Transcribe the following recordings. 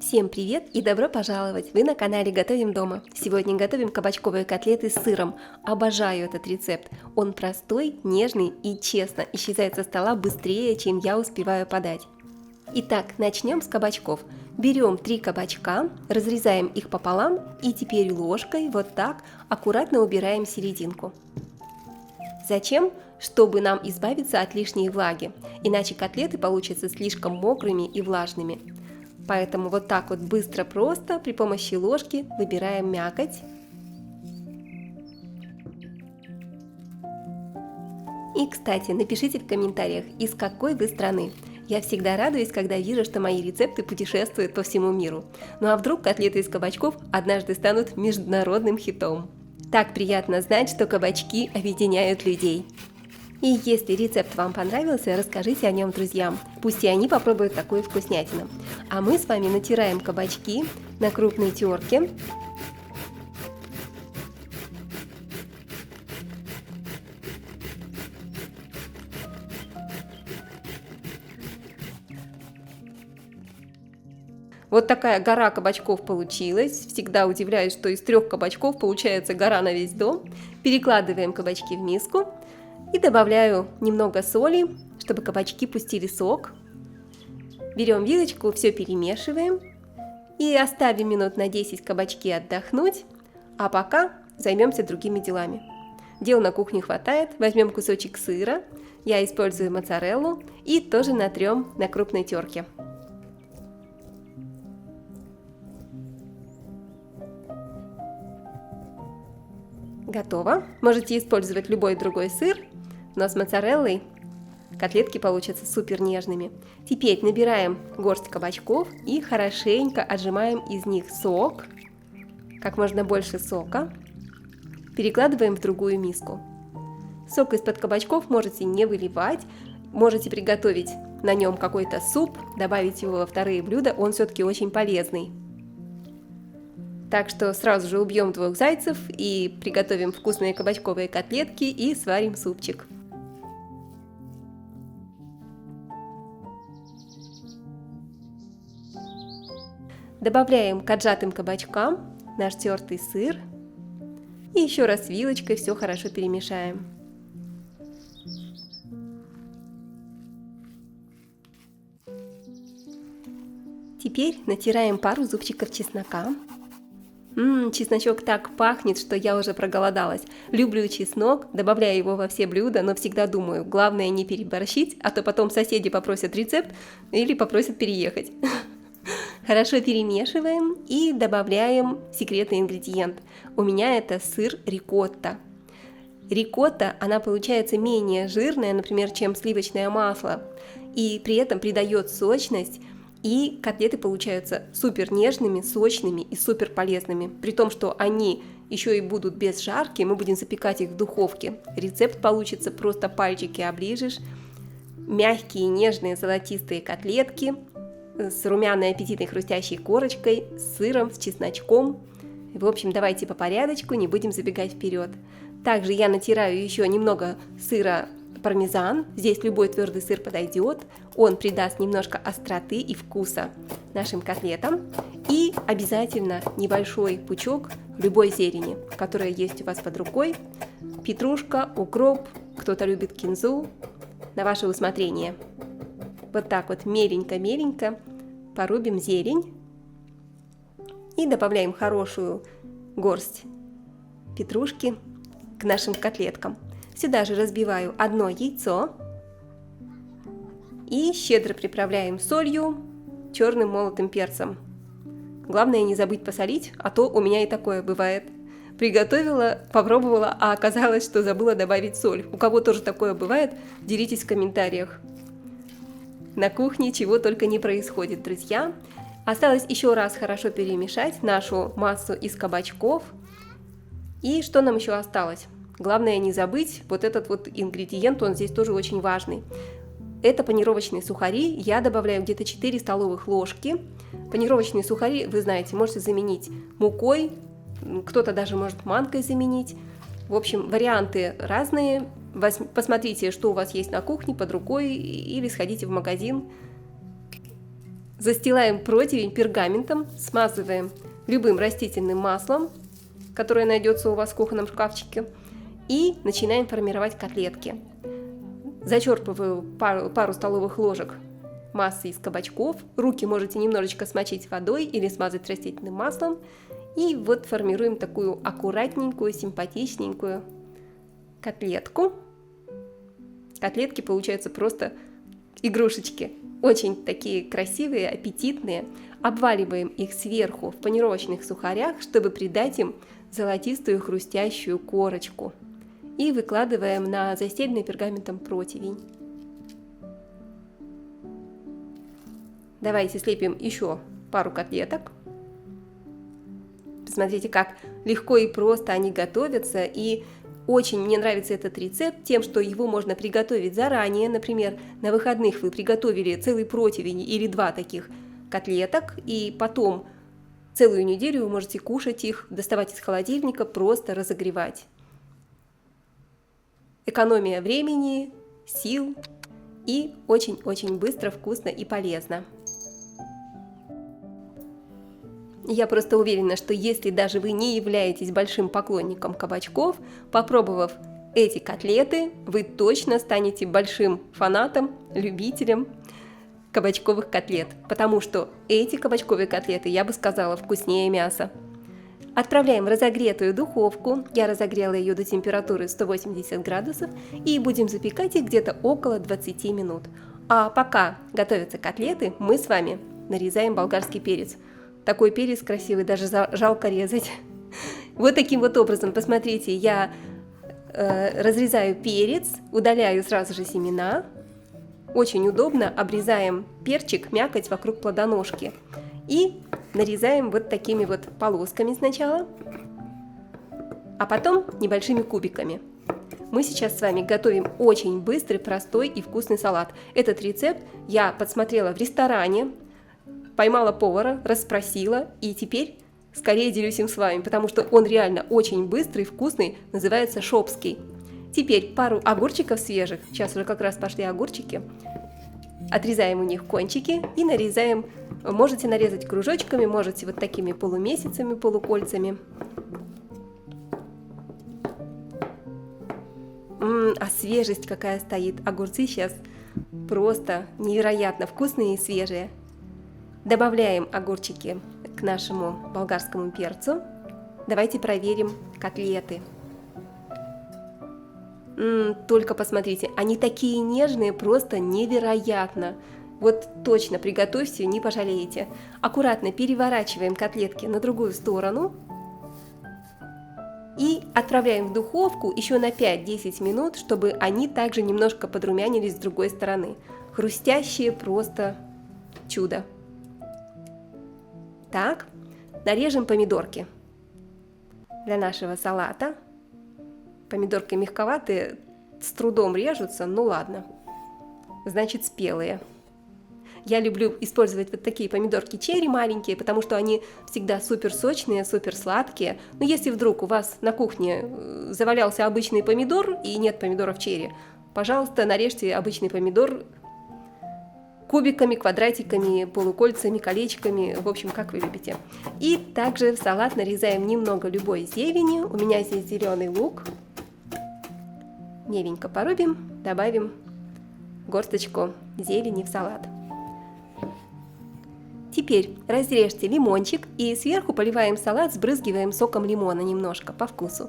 Всем привет и добро пожаловать! Вы на канале Готовим дома. Сегодня готовим кабачковые котлеты с сыром. Обожаю этот рецепт. Он простой, нежный и, честно, исчезает со стола быстрее, чем я успеваю подать. Итак, начнем с кабачков. Берем 3 кабачка, разрезаем их пополам и теперь ложкой вот так аккуратно убираем серединку. Зачем? Чтобы нам избавиться от лишней влаги, иначе котлеты получатся слишком мокрыми и влажными. Поэтому вот так вот быстро, просто при помощи ложки выбираем мякоть. И, кстати, напишите в комментариях, из какой вы страны. Я всегда радуюсь, когда вижу, что мои рецепты путешествуют по всему миру. Ну а вдруг котлеты из кабачков однажды станут международным хитом? Так приятно знать, что кабачки объединяют людей. И если рецепт вам понравился, расскажите о нем друзьям. Пусть и они попробуют такую вкуснятину. А мы с вами натираем кабачки на крупной терке. Вот такая гора кабачков получилась. Всегда удивляюсь, что из 3 кабачков получается гора на весь дом. Перекладываем кабачки в миску. И добавляю немного соли, чтобы кабачки пустили сок. Берем вилочку, все перемешиваем. И оставим минут на 10 кабачки отдохнуть. А пока займемся другими делами. Дел на кухне хватает. Возьмем кусочек сыра. Я использую моцареллу. И тоже натрем на крупной терке. Готово. Можете использовать любой другой сыр. Но с моцареллой котлетки получатся супер нежными. Теперь набираем горсть кабачков и хорошенько отжимаем из них сок, как можно больше сока. Перекладываем в другую миску. Сок из-под кабачков можете не выливать, можете приготовить на нем какой-то суп, добавить его во вторые блюда, он все-таки очень полезный. Так что сразу же убьем 2 зайцев и приготовим вкусные кабачковые котлетки и сварим супчик. Добавляем к отжатым кабачкам наш тертый сыр и еще раз вилочкой все хорошо перемешаем. Теперь натираем пару зубчиков чеснока. Чесночок так пахнет, что я уже проголодалась. Люблю чеснок, добавляю его во все блюда, но всегда думаю, главное не переборщить, а то потом соседи попросят рецепт или попросят переехать. Хорошо перемешиваем и добавляем секретный ингредиент. У меня это сыр рикотта. Рикотта, она получается менее жирная, например, чем сливочное масло, и при этом придает сочность, и котлеты получаются супер нежными, сочными и супер полезными. При том, что они еще и будут без жарки, мы будем запекать их в духовке. Рецепт получится просто пальчики оближешь. Мягкие, нежные, золотистые котлетки с румяной аппетитной хрустящей корочкой, с сыром, с чесночком. В общем, давайте по порядочку, не будем забегать вперед. Также я натираю еще немного сыра пармезан. Здесь любой твердый сыр подойдет. Он придаст немножко остроты и вкуса нашим котлетам. И обязательно небольшой пучок любой зелени, которая есть у вас под рукой. Петрушка, укроп, кто-то любит кинзу. На ваше усмотрение. Вот так вот меленько-меленько порубим зелень и добавляем хорошую горсть петрушки к нашим котлеткам. Сюда же разбиваю 1 яйцо и щедро приправляем солью, черным молотым перцем. Главное не забыть посолить, а то у меня и такое бывает. Приготовила, попробовала, а оказалось, что забыла добавить соль. У кого тоже такое бывает, делитесь в комментариях. На кухне чего только не происходит, друзья. Осталось еще раз хорошо перемешать нашу массу из кабачков. И что нам еще осталось? Главное не забыть вот этот вот ингредиент, он здесь тоже очень важный. Это панировочные сухари, я добавляю где-то 4 столовых ложки. Панировочные сухари, вы знаете, можете заменить мукой, кто-то даже может манкой заменить. В общем, варианты разные. Посмотрите, что у вас есть на кухне под рукой, или сходите в магазин. Застилаем противень пергаментом, смазываем любым растительным маслом, которое найдется у вас в кухонном шкафчике, и начинаем формировать котлетки. Зачерпываю пару столовых ложек массы из кабачков. Руки можете немножечко смочить водой или смазать растительным маслом. И вот формируем такую аккуратненькую, симпатичненькую котлетку. Котлетки получаются просто игрушечки. Очень такие красивые, аппетитные. Обваливаем их сверху в панировочных сухарях, чтобы придать им золотистую хрустящую корочку. И выкладываем на застеленный пергаментом противень. Давайте слепим еще пару котлеток. Посмотрите, как легко и просто они готовятся. И очень мне нравится этот рецепт тем, что его можно приготовить заранее. Например, на выходных вы приготовили целый противень или два таких котлеток, и потом целую неделю вы можете кушать их, доставать из холодильника, просто разогревать. Экономия времени, сил и очень-очень быстро, вкусно и полезно. Я просто уверена, что если даже вы не являетесь большим поклонником кабачков, попробовав эти котлеты, вы точно станете большим фанатом, любителем кабачковых котлет, потому что эти кабачковые котлеты, я бы сказала, вкуснее мяса. Отправляем в разогретую духовку, я разогрела ее до температуры 180 градусов, и будем запекать их где-то около 20 минут. А пока готовятся котлеты, мы с вами нарезаем болгарский перец. Такой перец красивый, даже жалко резать. Вот таким вот образом, посмотрите, я разрезаю перец, удаляю сразу же семена. Очень удобно, обрезаем перчик, мякоть вокруг плодоножки. И нарезаем вот такими вот полосками сначала, а потом небольшими кубиками. Мы сейчас с вами готовим очень быстрый, простой и вкусный салат. Этот рецепт я подсмотрела в ресторане, поймала повара, расспросила, и теперь скорее делюсь им с вами, потому что он реально очень быстрый, вкусный, называется шопский. Теперь пару огурчиков свежих, сейчас уже как раз пошли огурчики, отрезаем у них кончики и нарезаем. Можете нарезать кружочками, можете вот такими полумесяцами, полукольцами. А свежесть какая стоит. Огурцы сейчас просто невероятно вкусные и свежие. Добавляем огурчики к нашему болгарскому перцу. Давайте проверим котлеты. Только посмотрите, они такие нежные, просто невероятно. Вот точно приготовьте, не пожалеете. Аккуратно переворачиваем котлетки на другую сторону и отправляем в духовку еще на 5-10 минут, чтобы они также немножко подрумянились с другой стороны. Хрустящие, просто чудо. Так, нарежем помидорки для нашего салата. Помидорки мягковатые, с трудом режутся, ну ладно, значит спелые. Я люблю использовать вот такие помидорки черри маленькие, потому что они всегда супер сочные, супер сладкие. Но если вдруг у вас на кухне завалялся обычный помидор и нет помидоров черри, пожалуйста, нарежьте обычный помидор кубиками, квадратиками, полукольцами, колечками, в общем, как вы любите. И также в салат нарезаем немного любой зелени. У меня здесь зеленый лук. Меленько порубим, добавим горсточку зелени в салат. Теперь разрежьте лимончик и сверху поливаем салат, сбрызгиваем соком лимона немножко по вкусу.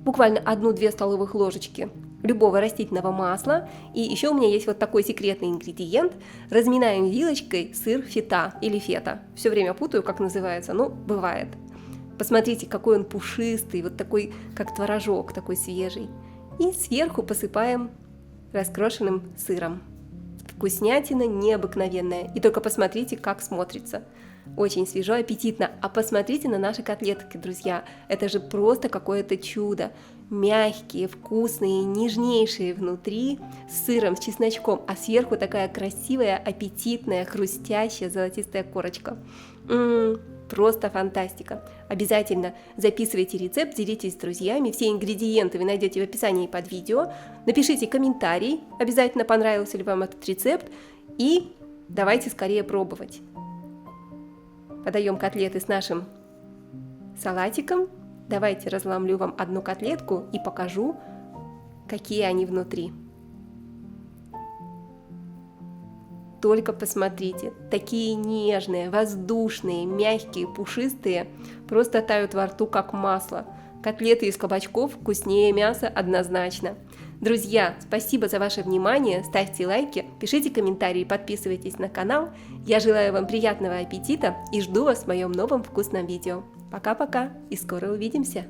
Буквально 1-2 столовых ложечки любого растительного масла. И еще у меня есть вот такой секретный ингредиент. Разминаем вилочкой сыр фета или фета. Все время путаю, как называется, но бывает. Посмотрите, какой он пушистый, вот такой, как творожок, такой свежий. И сверху посыпаем раскрошенным сыром. Вкуснятина необыкновенная. И только посмотрите, как смотрится. Очень свежо, аппетитно. А посмотрите на наши котлетки, друзья. Это же просто какое-то чудо. Мягкие, вкусные, нежнейшие внутри, с сыром, с чесночком. А сверху такая красивая, аппетитная, хрустящая золотистая корочка. Просто фантастика. Обязательно записывайте рецепт, делитесь с друзьями. Все ингредиенты вы найдете в описании под видео. Напишите комментарий, обязательно понравился ли вам этот рецепт. И Давайте скорее пробовать. Подаем котлеты с нашим салатиком. Давайте разломлю вам одну котлетку и покажу, какие они внутри. Только посмотрите, такие нежные, воздушные, мягкие, пушистые, просто тают во рту как масло. Котлеты из кабачков вкуснее мяса однозначно. Друзья, спасибо за ваше внимание, ставьте лайки, пишите комментарии, подписывайтесь на канал. Я желаю вам приятного аппетита и жду вас в моем новом вкусном видео. Пока-пока и скоро увидимся!